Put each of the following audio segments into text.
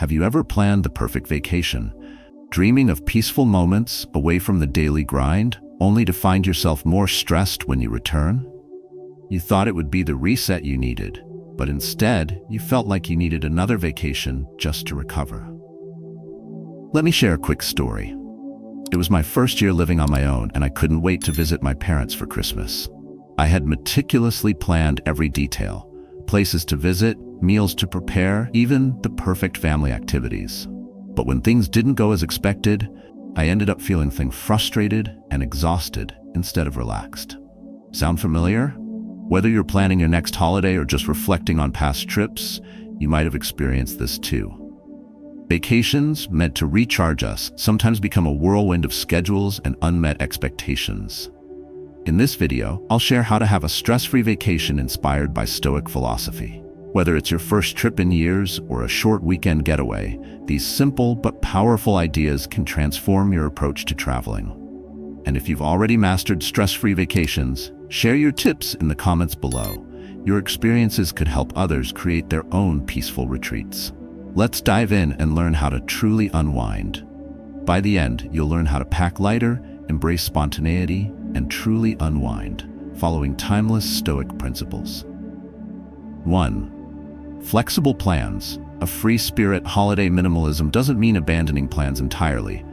Have you ever planned the perfect vacation, dreaming of peaceful moments away from the daily grind, only to find yourself more stressed when you return? You thought it would be the reset you needed, but instead, you felt like you needed another vacation just to recover. Let me share a quick story. It was my first year living on my own, and I couldn't wait to visit my parents for Christmas. I had meticulously planned every detail: places to visit, meals to prepare, even the perfect family activities. But when things didn't go as expected, I ended up feeling frustrated and exhausted instead of relaxed. Sound familiar? Whether you're planning your next holiday or just reflecting on past trips, you might have experienced this too. Vacations, meant to recharge us, sometimes become a whirlwind of schedules and unmet expectations. In this video, I'll share how to have a stress-free vacation inspired by Stoic philosophy. Whether it's your first trip in years or a short weekend getaway, these simple but powerful ideas can transform your approach to traveling. And if you've already mastered stress-free vacations, share your tips in the comments below. Your experiences could help others create their own peaceful retreats. Let's dive in and learn how to truly unwind. By the end, you'll learn how to pack lighter, embrace spontaneity, and truly unwind, following timeless Stoic principles. 1. Flexible plans. A free-spirit holiday minimalism doesn't mean abandoning plans entirely.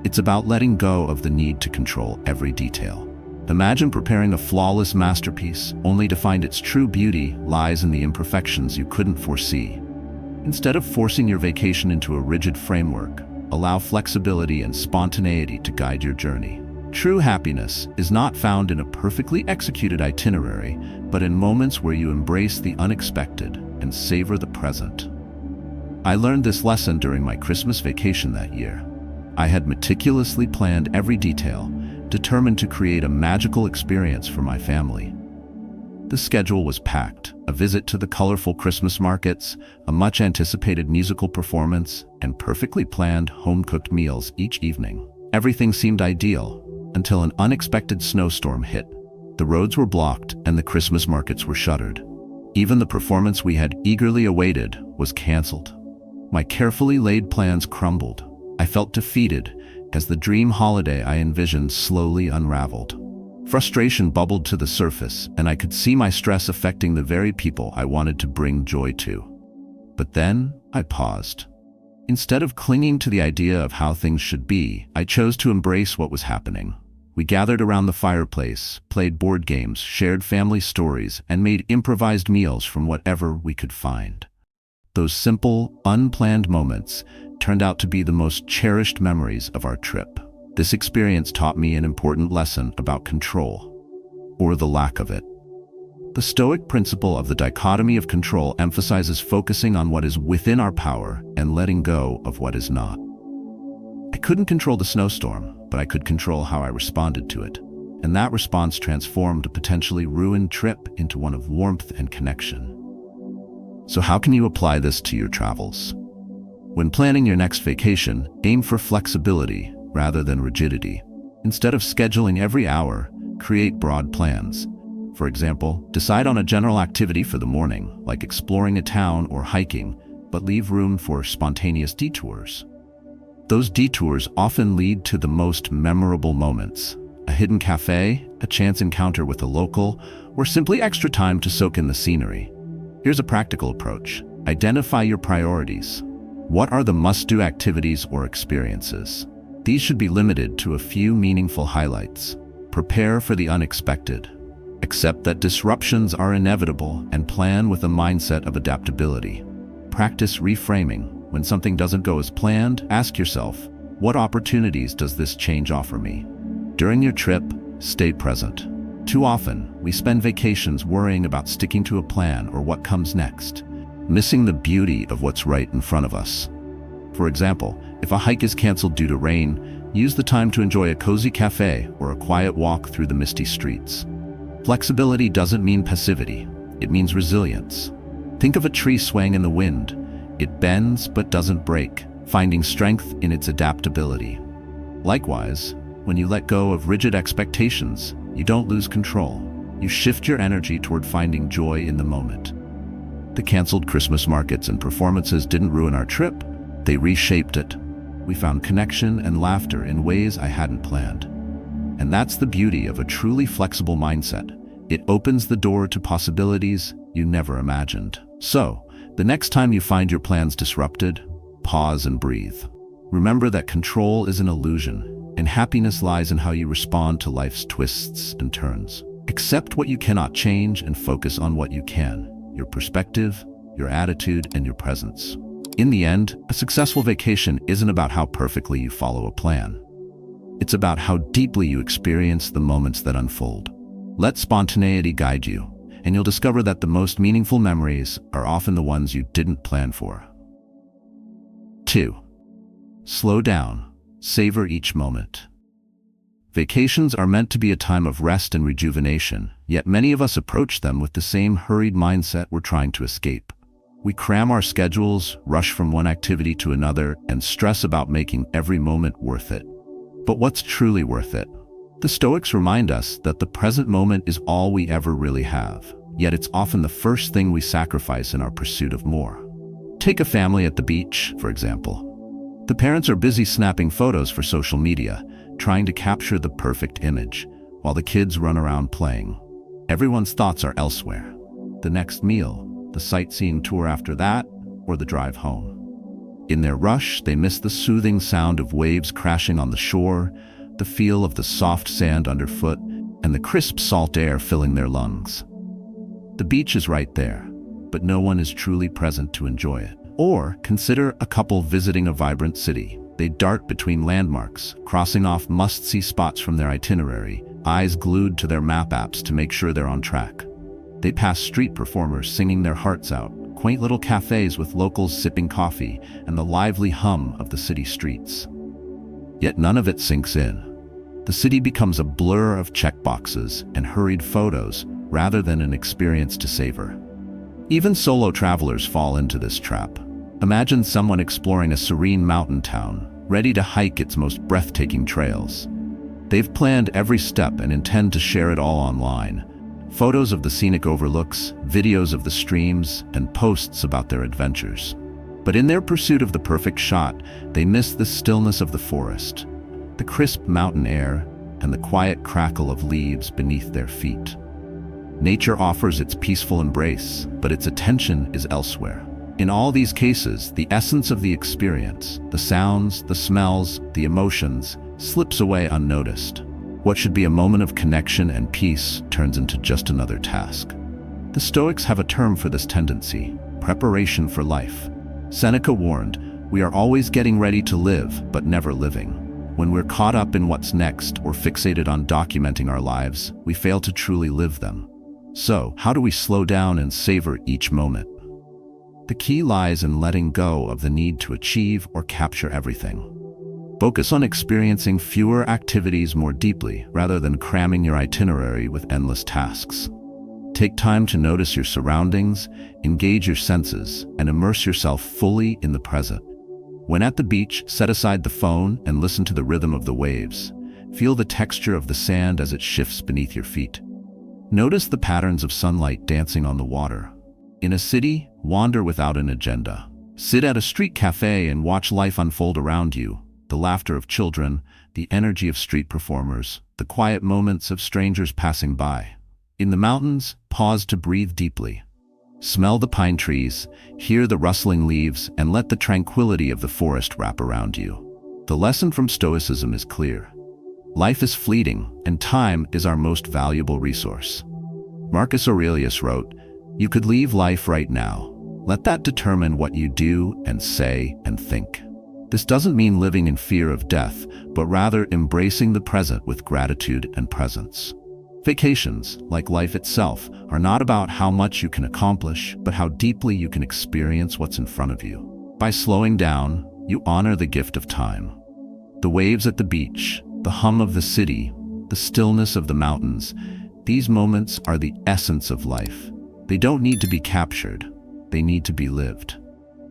It's about letting go of the need to control every detail. Imagine preparing a flawless masterpiece, only to find its true beauty lies in the imperfections you couldn't foresee. Instead of forcing your vacation into a rigid framework, allow flexibility and spontaneity to guide your journey. True happiness is not found in a perfectly executed itinerary, but in moments where you embrace the unexpected and savor the present. I learned this lesson during my Christmas vacation that year. I had meticulously planned every detail, determined to create a magical experience for my family. The schedule was packed: a visit to the colorful Christmas markets, a much-anticipated musical performance, and perfectly planned home-cooked meals each evening. Everything seemed ideal until an unexpected snowstorm hit. The roads were blocked and the Christmas markets were shuttered. Even the performance we had eagerly awaited was canceled. My carefully laid plans crumbled. I felt defeated as the dream holiday I envisioned slowly unraveled. Frustration bubbled to the surface, and I could see my stress affecting the very people I wanted to bring joy to. But then I paused. Instead of clinging to the idea of how things should be, I chose to embrace what was happening. We gathered around the fireplace, played board games, shared family stories, and made improvised meals from whatever we could find. Those simple, unplanned moments turned out to be the most cherished memories of our trip. This experience taught me an important lesson about control, or the lack of it. The Stoic principle of the dichotomy of control emphasizes focusing on what is within our power and letting go of what is not. I couldn't control the snowstorm, but I could control how I responded to it, and that response transformed a potentially ruined trip into one of warmth and connection. So how can you apply this to your travels? When planning your next vacation, aim for flexibility rather than rigidity. Instead of scheduling every hour, create broad plans. For example, decide on a general activity for the morning, like exploring a town or hiking, but leave room for spontaneous detours. Those detours often lead to the most memorable moments: a hidden cafe, a chance encounter with a local, or simply extra time to soak in the scenery. Here's a practical approach. Identify your priorities. What are the must-do activities or experiences? These should be limited to a few meaningful highlights. Prepare for the unexpected. Accept that disruptions are inevitable and plan with a mindset of adaptability. Practice reframing. When something doesn't go as planned, ask yourself, what opportunities does this change offer me? During your trip, stay present. Too often, we spend vacations worrying about sticking to a plan or what comes next, missing the beauty of what's right in front of us. For example, if a hike is canceled due to rain, use the time to enjoy a cozy cafe or a quiet walk through the misty streets. Flexibility doesn't mean passivity, it means resilience. Think of a tree swaying in the wind. It bends but doesn't break, finding strength in its adaptability. Likewise, when you let go of rigid expectations, you don't lose control. You shift your energy toward finding joy in the moment. The canceled Christmas markets and performances didn't ruin our trip. They reshaped it. We found connection and laughter in ways I hadn't planned. And that's the beauty of a truly flexible mindset. It opens the door to possibilities you never imagined. So, the next time you find your plans disrupted, pause and breathe. Remember that control is an illusion, and happiness lies in how you respond to life's twists and turns. Accept what you cannot change and focus on what you can: your perspective, your attitude, and your presence. In the end, a successful vacation isn't about how perfectly you follow a plan. It's about how deeply you experience the moments that unfold. Let spontaneity guide you, and you'll discover that the most meaningful memories are often the ones you didn't plan for. 2. Slow down. Savor each moment. Vacations are meant to be a time of rest and rejuvenation, yet many of us approach them with the same hurried mindset we're trying to escape. We cram our schedules, rush from one activity to another, and stress about making every moment worth it. But what's truly worth it? The Stoics remind us that the present moment is all we ever really have, yet it's often the first thing we sacrifice in our pursuit of more. Take a family at the beach, for example. The parents are busy snapping photos for social media, trying to capture the perfect image, while the kids run around playing. Everyone's thoughts are elsewhere: the next meal, the sightseeing tour after that, or the drive home. In their rush, they miss the soothing sound of waves crashing on the shore, the feel of the soft sand underfoot, and the crisp salt air filling their lungs. The beach is right there, but no one is truly present to enjoy it. Or consider a couple visiting a vibrant city. They dart between landmarks, crossing off must-see spots from their itinerary, eyes glued to their map apps to make sure they're on track. They pass street performers singing their hearts out, quaint little cafes with locals sipping coffee, and the lively hum of the city streets. Yet none of it sinks in. The city becomes a blur of checkboxes and hurried photos rather than an experience to savor. Even solo travelers fall into this trap. Imagine someone exploring a serene mountain town, ready to hike its most breathtaking trails. They've planned every step and intend to share it all online. Photos of the scenic overlooks, videos of the streams, and posts about their adventures. But in their pursuit of the perfect shot, they miss the stillness of the forest, the crisp mountain air, and the quiet crackle of leaves beneath their feet. Nature offers its peaceful embrace, but its attention is elsewhere. In all these cases, the essence of the experience, the sounds, the smells, the emotions, slips away unnoticed. What should be a moment of connection and peace turns into just another task. The Stoics have a term for this tendency: preparation for life. Seneca warned, "We are always getting ready to live, but never living." When we're caught up in what's next or fixated on documenting our lives, we fail to truly live them. So, how do we slow down and savor each moment? The key lies in letting go of the need to achieve or capture everything. Focus on experiencing fewer activities more deeply, rather than cramming your itinerary with endless tasks. Take time to notice your surroundings, engage your senses, and immerse yourself fully in the present. When at the beach, set aside the phone and listen to the rhythm of the waves. Feel the texture of the sand as it shifts beneath your feet. Notice the patterns of sunlight dancing on the water. In a city, wander without an agenda. Sit at a street cafe and watch life unfold around you. The laughter of children, the energy of street performers, the quiet moments of strangers passing by. In the mountains, pause to breathe deeply. Smell the pine trees, hear the rustling leaves, and let the tranquility of the forest wrap around you. The lesson from Stoicism is clear. Life is fleeting, and time is our most valuable resource. Marcus Aurelius wrote, "You could leave life right now. Let that determine what you do and say and think." This doesn't mean living in fear of death, but rather embracing the present with gratitude and presence. Vacations, like life itself, are not about how much you can accomplish, but how deeply you can experience what's in front of you. By slowing down, you honor the gift of time. The waves at the beach, the hum of the city, the stillness of the mountains, these moments are the essence of life. They don't need to be captured, they need to be lived.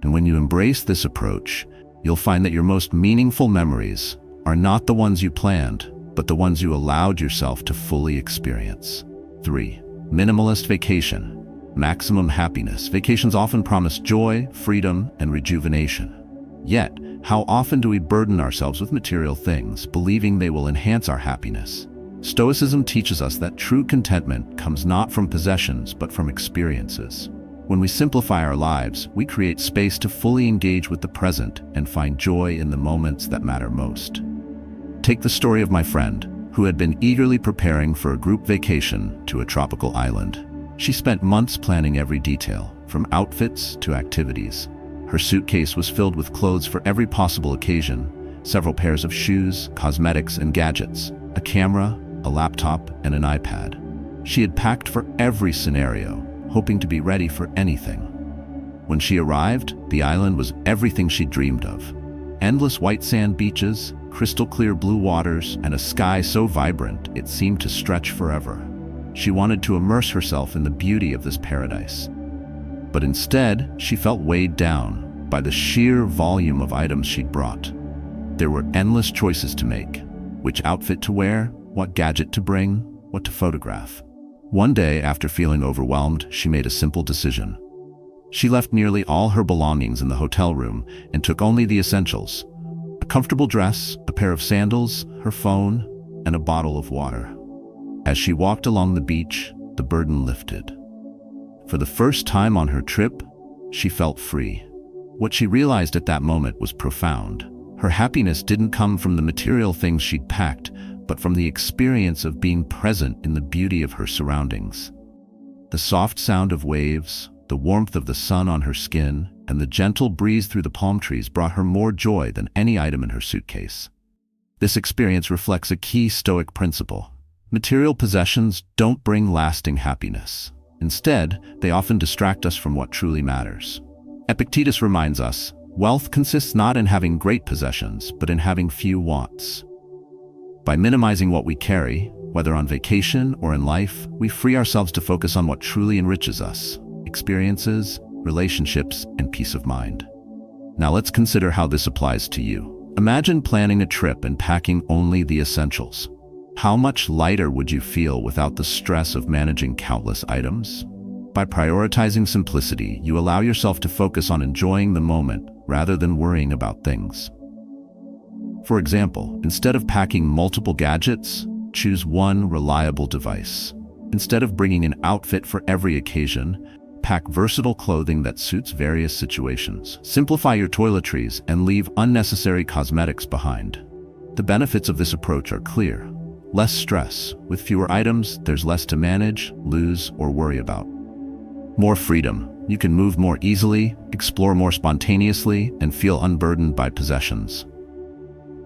And when you embrace this approach, you'll find that your most meaningful memories are not the ones you planned, but the ones you allowed yourself to fully experience. 3. Minimalist vacation. Maximum happiness. Vacations often promise joy, freedom, and rejuvenation. Yet, how often do we burden ourselves with material things, believing they will enhance our happiness? Stoicism teaches us that true contentment comes not from possessions but from experiences. When we simplify our lives, we create space to fully engage with the present and find joy in the moments that matter most. Take the story of my friend, who had been eagerly preparing for a group vacation to a tropical island. She spent months planning every detail, from outfits to activities. Her suitcase was filled with clothes for every possible occasion, several pairs of shoes, cosmetics, and gadgets, a camera, a laptop, and an iPad. She had packed for every scenario, hoping to be ready for anything. When she arrived, the island was everything she'd dreamed of. Endless white sand beaches, crystal clear blue waters, and a sky so vibrant it seemed to stretch forever. She wanted to immerse herself in the beauty of this paradise. But instead, she felt weighed down by the sheer volume of items she'd brought. There were endless choices to make: which outfit to wear, what gadget to bring, what to photograph. One day, after feeling overwhelmed, she made a simple decision. She left nearly all her belongings in the hotel room and took only the essentials: a comfortable dress, a pair of sandals, her phone, and a bottle of water. As she walked along the beach, the burden lifted. For the first time on her trip, she felt free. What she realized at that moment was profound. Her happiness didn't come from the material things she'd packed, but from the experience of being present in the beauty of her surroundings. The soft sound of waves, the warmth of the sun on her skin, and the gentle breeze through the palm trees brought her more joy than any item in her suitcase. This experience reflects a key Stoic principle. Material possessions don't bring lasting happiness. Instead, they often distract us from what truly matters. Epictetus reminds us, wealth consists not in having great possessions, but in having few wants. By minimizing what we carry, whether on vacation or in life, we free ourselves to focus on what truly enriches us: experiences, relationships, and peace of mind. Now let's consider how this applies to you. Imagine planning a trip and packing only the essentials. How much lighter would you feel without the stress of managing countless items? By prioritizing simplicity, you allow yourself to focus on enjoying the moment rather than worrying about things. For example, instead of packing multiple gadgets, choose one reliable device. Instead of bringing an outfit for every occasion, pack versatile clothing that suits various situations. Simplify your toiletries and leave unnecessary cosmetics behind. The benefits of this approach are clear. Less stress. With fewer items, there's less to manage, lose, or worry about. More freedom. You can move more easily, explore more spontaneously, and feel unburdened by possessions.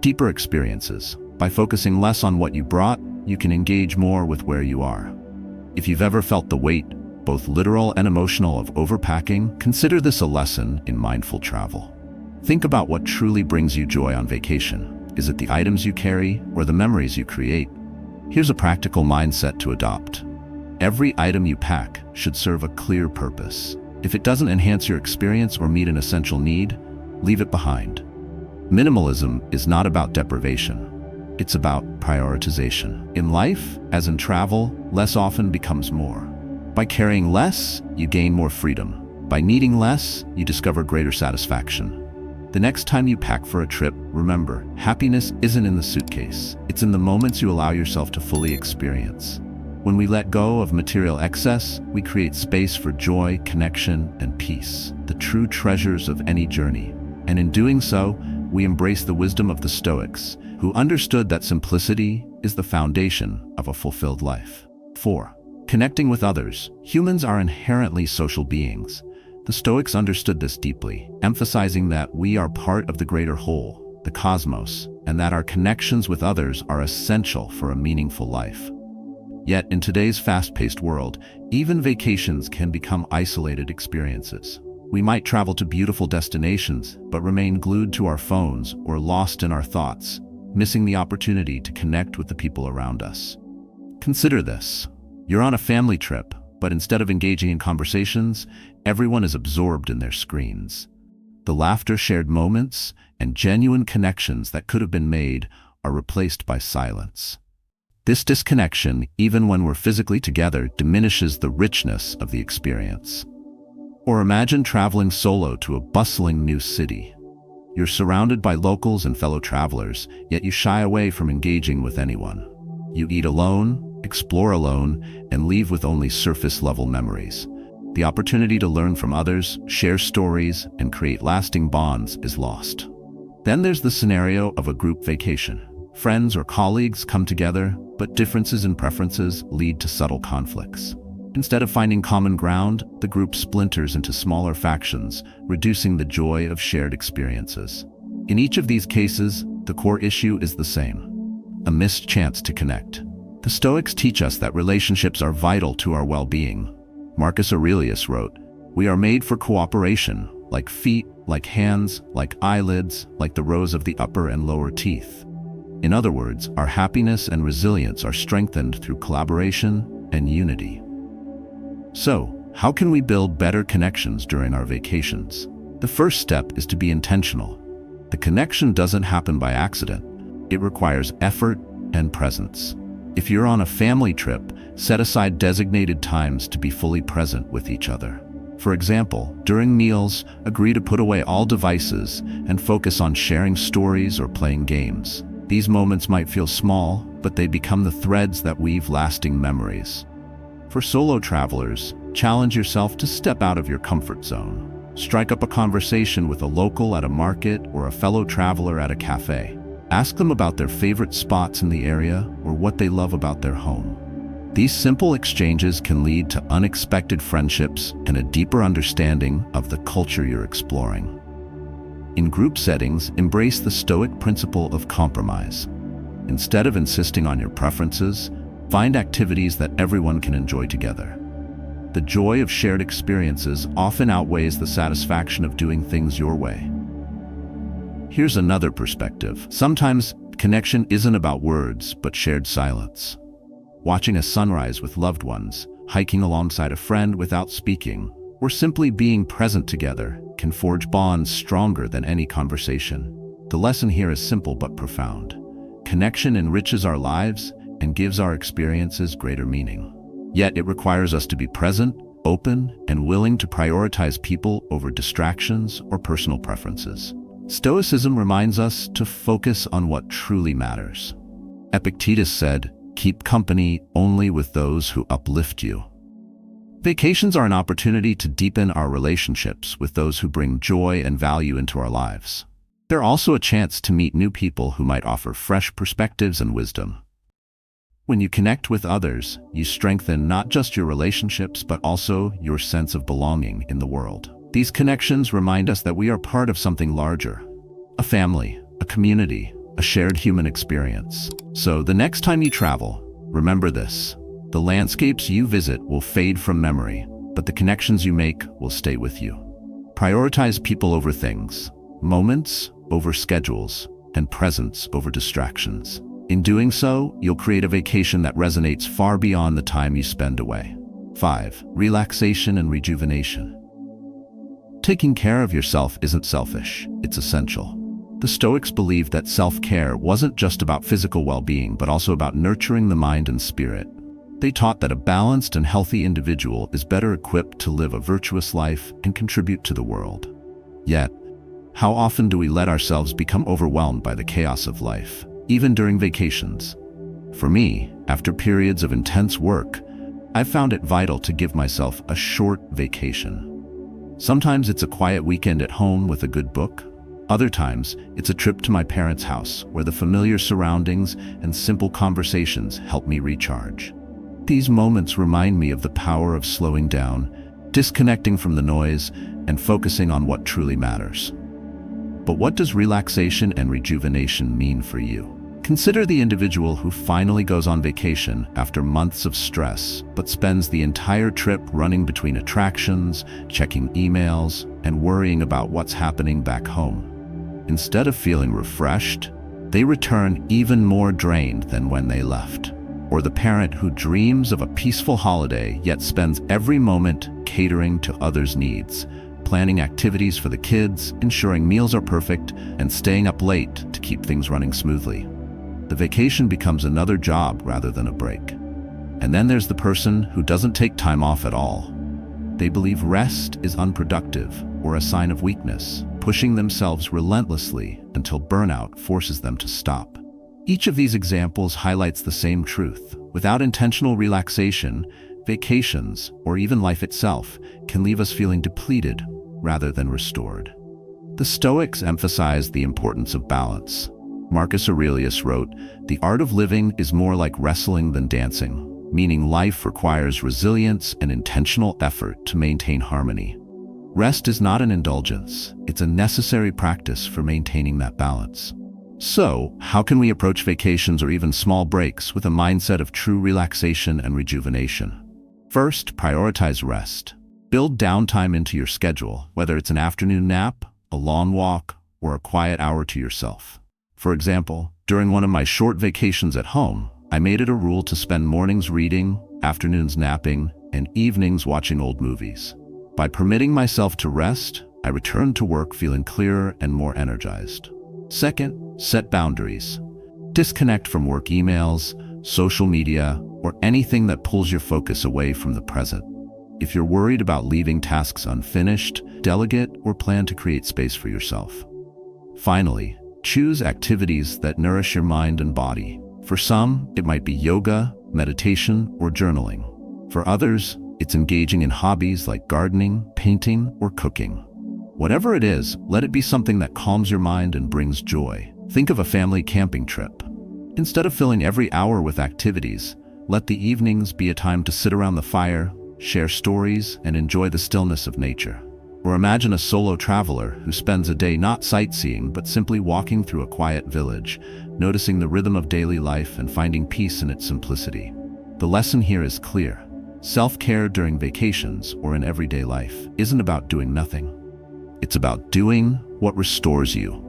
Deeper experiences. By focusing less on what you brought, you can engage more with where you are. If you've ever felt the weight, both literal and emotional, of overpacking, consider this a lesson in mindful travel. Think about what truly brings you joy on vacation. Is it the items you carry or the memories you create? Here's a practical mindset to adopt. Every item you pack should serve a clear purpose. If it doesn't enhance your experience or meet an essential need, leave it behind. Minimalism is not about deprivation. It's about prioritization. In life, as in travel, less often becomes more. By carrying less, you gain more freedom. By needing less, you discover greater satisfaction. The next time you pack for a trip, remember, happiness isn't in the suitcase. It's in the moments you allow yourself to fully experience. When we let go of material excess, we create space for joy, connection, and peace, the true treasures of any journey. And in doing so, we embrace the wisdom of the Stoics, who understood that simplicity is the foundation of a fulfilled life. 4. Connecting with others. Humans are inherently social beings. The Stoics understood this deeply, emphasizing that we are part of the greater whole, the cosmos, and that our connections with others are essential for a meaningful life. Yet, in today's fast-paced world, even vacations can become isolated experiences. We might travel to beautiful destinations, but remain glued to our phones or lost in our thoughts, missing the opportunity to connect with the people around us. Consider this. You're on a family trip, but instead of engaging in conversations, everyone is absorbed in their screens. The laughter, shared moments, and genuine connections that could have been made are replaced by silence. This disconnection, even when we're physically together, diminishes the richness of the experience. Or imagine traveling solo to a bustling new city. You're surrounded by locals and fellow travelers, yet you shy away from engaging with anyone. You eat alone, explore alone, and leave with only surface-level memories. The opportunity to learn from others, share stories, and create lasting bonds is lost. Then there's the scenario of a group vacation. Friends or colleagues come together, but differences in preferences lead to subtle conflicts. Instead of finding common ground, the group splinters into smaller factions, reducing the joy of shared experiences. In each of these cases, the core issue is the same: a missed chance to connect. The Stoics teach us that relationships are vital to our well-being. Marcus Aurelius wrote, "We are made for cooperation, like feet, like hands, like eyelids, like the rows of the upper and lower teeth." In other words, our happiness and resilience are strengthened through collaboration and unity. So, how can we build better connections during our vacations? The first step is to be intentional. The connection doesn't happen by accident. It requires effort and presence. If you're on a family trip, set aside designated times to be fully present with each other. For example, during meals, agree to put away all devices and focus on sharing stories or playing games. These moments might feel small, but they become the threads that weave lasting memories. For solo travelers, challenge yourself to step out of your comfort zone. Strike up a conversation with a local at a market or a fellow traveler at a cafe. Ask them about their favorite spots in the area or what they love about their home. These simple exchanges can lead to unexpected friendships and a deeper understanding of the culture you're exploring. In group settings, embrace the Stoic principle of compromise. Instead of insisting on your preferences, find activities that everyone can enjoy together. The joy of shared experiences often outweighs the satisfaction of doing things your way. Here's another perspective. Sometimes connection isn't about words, but shared silence. Watching a sunrise with loved ones, hiking alongside a friend without speaking, or simply being present together can forge bonds stronger than any conversation. The lesson here is simple but profound. Connection enriches our lives and gives our experiences greater meaning. Yet it requires us to be present, open, and willing to prioritize people over distractions or personal preferences. Stoicism reminds us to focus on what truly matters. Epictetus said, "Keep company only with those who uplift you." Vacations are an opportunity to deepen our relationships with those who bring joy and value into our lives. They're also a chance to meet new people who might offer fresh perspectives and wisdom. When you connect with others, you strengthen not just your relationships but also your sense of belonging in the world. These connections remind us that we are part of something larger, a family, a community, a shared human experience. So the next time you travel, remember this: the landscapes you visit will fade from memory, but the connections you make will stay with you. Prioritize people over things, moments over schedules, and presence over distractions. In doing so, you'll create a vacation that resonates far beyond the time you spend away. 5. Relaxation and rejuvenation. Taking care of yourself isn't selfish, it's essential. The Stoics believed that self-care wasn't just about physical well-being, but also about nurturing the mind and spirit. They taught that a balanced and healthy individual is better equipped to live a virtuous life and contribute to the world. Yet, how often do we let ourselves become overwhelmed by the chaos of life, even during vacations? For me, after periods of intense work, I've found it vital to give myself a short vacation. Sometimes it's a quiet weekend at home with a good book. Other times, it's a trip to my parents' house where the familiar surroundings and simple conversations help me recharge. These moments remind me of the power of slowing down, disconnecting from the noise, and focusing on what truly matters. But what does relaxation and rejuvenation mean for you? Consider the individual who finally goes on vacation after months of stress, but spends the entire trip running between attractions, checking emails, and worrying about what's happening back home. Instead of feeling refreshed, they return even more drained than when they left. Or the parent who dreams of a peaceful holiday yet spends every moment catering to others' needs, planning activities for the kids, ensuring meals are perfect, and staying up late to keep things running smoothly. The vacation becomes another job rather than a break. And then there's the person who doesn't take time off at all. They believe rest is unproductive or a sign of weakness. pushing themselves relentlessly until burnout forces them to stop. Each of these examples highlights the same truth. Without intentional relaxation, vacations, or even life itself can leave us feeling depleted rather than restored. The Stoics emphasized the importance of balance. Marcus Aurelius wrote, "The art of living is more like wrestling than dancing," meaning life requires resilience and intentional effort to maintain harmony. Rest is not an indulgence, it's a necessary practice for maintaining that balance. So, how can we approach vacations or even small breaks with a mindset of true relaxation and rejuvenation? First, prioritize rest. Build downtime into your schedule, whether it's an afternoon nap, a lawn walk, or a quiet hour to yourself. For example, during one of my short vacations at home, I made it a rule to spend mornings reading, afternoons napping, and evenings watching old movies. By permitting myself to rest, I returned to work feeling clearer and more energized. Second, set boundaries. Disconnect from work emails, social media, or anything that pulls your focus away from the present. If you're worried about leaving tasks unfinished, delegate or plan to create space for yourself. Finally, choose activities that nourish your mind and body. For some, it might be yoga, meditation, or journaling. For others, it's engaging in hobbies like gardening, painting, or cooking. Whatever it is, let it be something that calms your mind and brings joy. Think of a family camping trip. Instead of filling every hour with activities, let the evenings be a time to sit around the fire, share stories, and enjoy the stillness of nature. Or imagine a solo traveler who spends a day not sightseeing but simply walking through a quiet village, noticing the rhythm of daily life and finding peace in its simplicity. The lesson here is clear. Self-care during vacations or in everyday life isn't about doing nothing. It's about doing what restores you.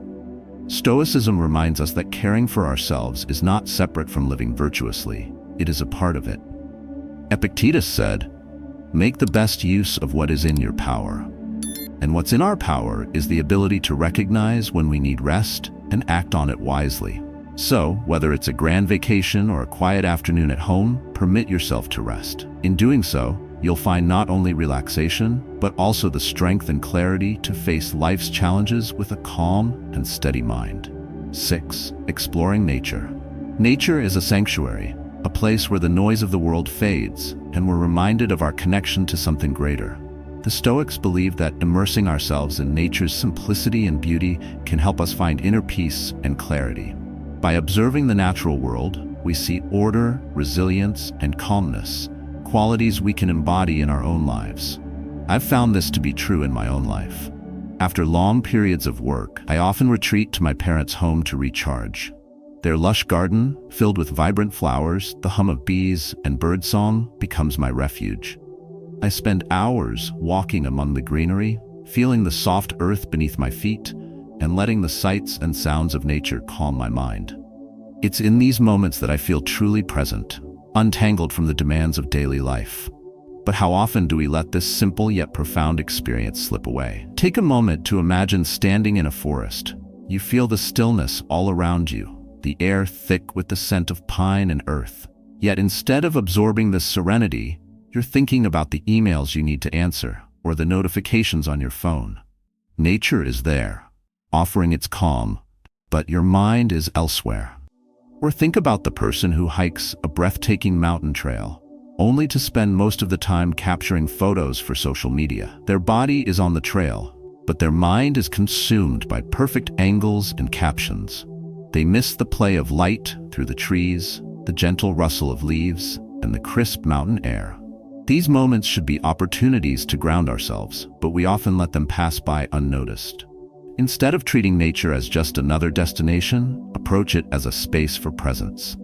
Stoicism reminds us that caring for ourselves is not separate from living virtuously. It is a part of it. Epictetus said, "Make the best use of what is in your power." And what's in our power is the ability to recognize when we need rest and act on it wisely. So, whether it's a grand vacation or a quiet afternoon at home, permit yourself to rest. In doing so, you'll find not only relaxation, but also the strength and clarity to face life's challenges with a calm and steady mind. 6. Exploring nature. Nature is a sanctuary, a place where the noise of the world fades, and we're reminded of our connection to something greater. The Stoics believe that immersing ourselves in nature's simplicity and beauty can help us find inner peace and clarity. By observing the natural world, we see order, resilience, and calmness, qualities we can embody in our own lives. I've found this to be true in my own life. After long periods of work, I often retreat to my parents' home to recharge. Their lush garden, filled with vibrant flowers, the hum of bees, and birdsong, becomes my refuge. I spend hours walking among the greenery, feeling the soft earth beneath my feet, and letting the sights and sounds of nature calm my mind. It's in these moments that I feel truly present, untangled from the demands of daily life. But how often do we let this simple yet profound experience slip away? Take a moment to imagine standing in a forest. You feel the stillness all around you, the air thick with the scent of pine and earth. Yet instead of absorbing this serenity, you're thinking about the emails you need to answer or the notifications on your phone. Nature is there, offering its calm, but your mind is elsewhere. Or think about the person who hikes a breathtaking mountain trail, only to spend most of the time capturing photos for social media. Their body is on the trail, but their mind is consumed by perfect angles and captions. They miss the play of light through the trees, the gentle rustle of leaves, and the crisp mountain air. These moments should be opportunities to ground ourselves, but we often let them pass by unnoticed. Instead of treating nature as just another destination, approach it as a space for presence.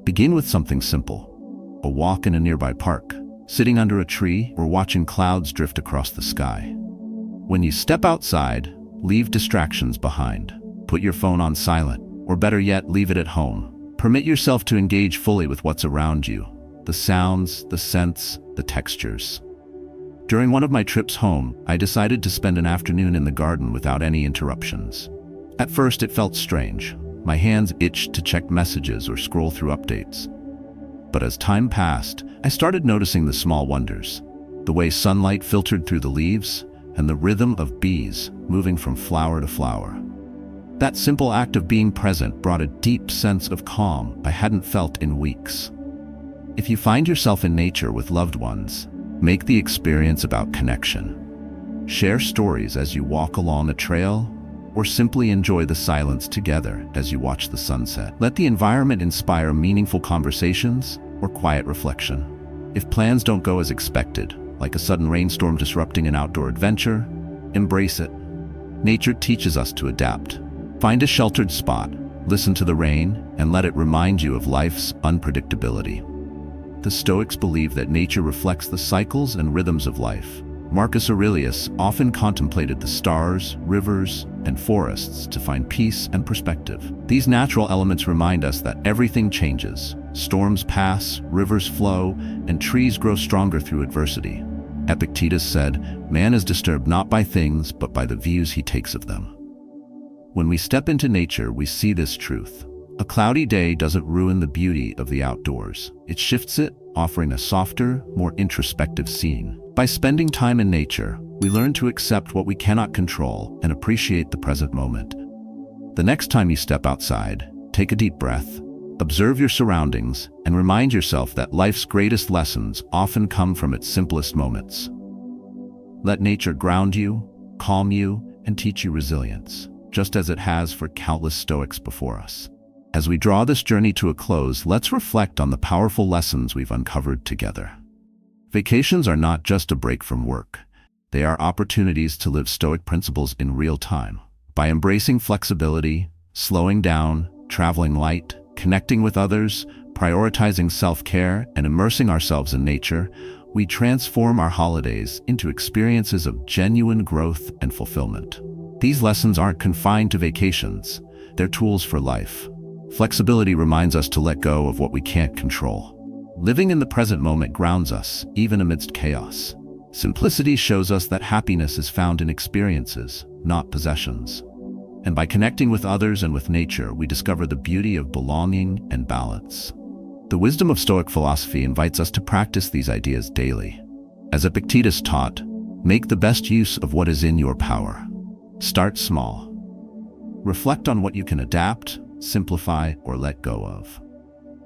Begin with something simple: a walk in a nearby park, sitting under a tree, or watching clouds drift across the sky. When you step outside, leave distractions behind. Put your phone on silent, or better yet, leave it at home. Permit yourself to engage fully with what's around you: the sounds, the scents, the textures. During one of my trips home, I decided to spend an afternoon in the garden without any interruptions. At first, it felt strange. My hands itched to check messages or scroll through updates. But as time passed, I started noticing the small wonders: the way sunlight filtered through the leaves, and the rhythm of bees moving from flower to flower. That simple act of being present brought a deep sense of calm I hadn't felt in weeks. If you find yourself in nature with loved ones, make the experience about connection. Share stories as you walk along a trail, or simply enjoy the silence together as you watch the sunset. Let the environment inspire meaningful conversations or quiet reflection. If plans don't go as expected, like a sudden rainstorm disrupting an outdoor adventure, embrace it. Nature teaches us to adapt. Find a sheltered spot, listen to the rain, and let it remind you of life's unpredictability. The Stoics believe that nature reflects the cycles and rhythms of life. Marcus Aurelius often contemplated the stars, rivers, and forests to find peace and perspective. These natural elements remind us that everything changes. Storms pass, rivers flow, and trees grow stronger through adversity. Epictetus said, "Man is disturbed not by things, but by the views he takes of them." When we step into nature, we see this truth. A cloudy day doesn't ruin the beauty of the outdoors. It shifts it, offering a softer, more introspective scene. By spending time in nature, we learn to accept what we cannot control and appreciate the present moment. The next time you step outside, take a deep breath, observe your surroundings, and remind yourself that life's greatest lessons often come from its simplest moments. Let nature ground you, calm you, and teach you resilience, just as it has for countless Stoics before us. As we draw this journey to a close, let's reflect on the powerful lessons we've uncovered together. Vacations are not just a break from work. They are opportunities to live Stoic principles in real time. By embracing flexibility, slowing down, traveling light, connecting with others, prioritizing self-care, and immersing ourselves in nature, we transform our holidays into experiences of genuine growth and fulfillment. These lessons aren't confined to vacations. They're tools for life. Flexibility reminds us to let go of what we can't control. Living in the present moment grounds us, even amidst chaos. Simplicity shows us that happiness is found in experiences, not possessions. And by connecting with others and with nature, we discover the beauty of belonging and balance. The wisdom of Stoic philosophy invites us to practice these ideas daily. As Epictetus taught, make the best use of what is in your power. Start small. Reflect on what you can adapt, simplify, or let go of.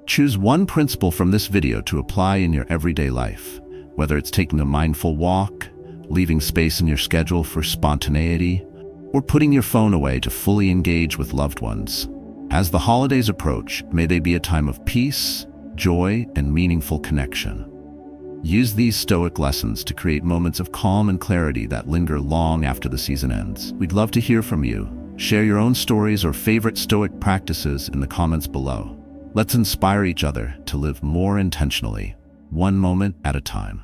Choose one principle from this video to apply in your everyday life, whether it's taking a mindful walk, leaving space in your schedule for spontaneity, or putting your phone away to fully engage with loved ones. As the holidays approach, may they be a time of peace, joy, and meaningful connection. Use these Stoic lessons to create moments of calm and clarity that linger long after the season ends. We'd love to hear from you. Share your own stories or favorite Stoic practices in the comments below. Let's inspire each other to live more intentionally, one moment at a time.